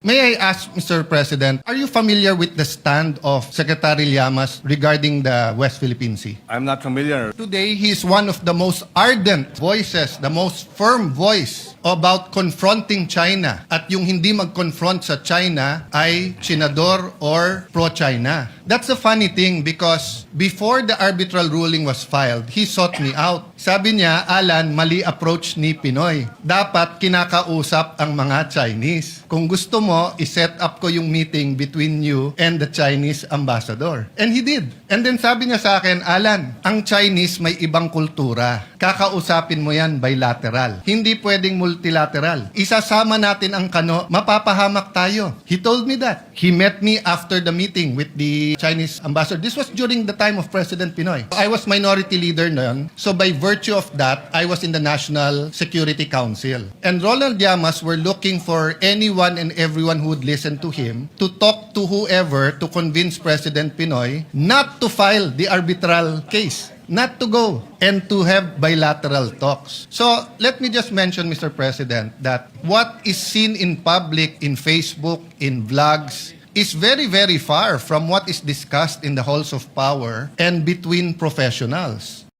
May I ask, Mr. President, are you familiar with the stand of Secretary Llamas regarding the West Philippine Sea? I'm not familiar. Today, he is one of the most ardent voices, the most firm voice about confronting China. At yung hindi mag-confront sa China ay senador or pro-China. That's a funny thing because before the arbitral ruling was filed, he sought me out. Sabi niya, Alan, mali approach ni Pinoy. Dapat kinakausap ang mga Chinese. Kung gusto mo, iset up ko yung meeting between you and the Chinese ambassador. And he did. And then sabi niya sa akin, Alan, ang Chinese may ibang kultura. Kakausapin mo yan bilateral. Hindi pwedeng multilateral. Isasama natin ang kano, mapapahamak tayo. He told me that. He met me after the meeting with the Chinese ambassador. This was during the time of President Pinoy. I was minority leader noon. So by virtue of that, I was in the National Security Council. And Ronald Llamas were looking for anyone and everyone who would listen to him to talk to whoever to convince President Pinoy not to file the arbitral case, not to go and to have bilateral talks. So let me just mention, Mr. President, that what is seen in public, in Facebook, in vlogs, is very, very far from what is discussed in the halls of power and between professionals.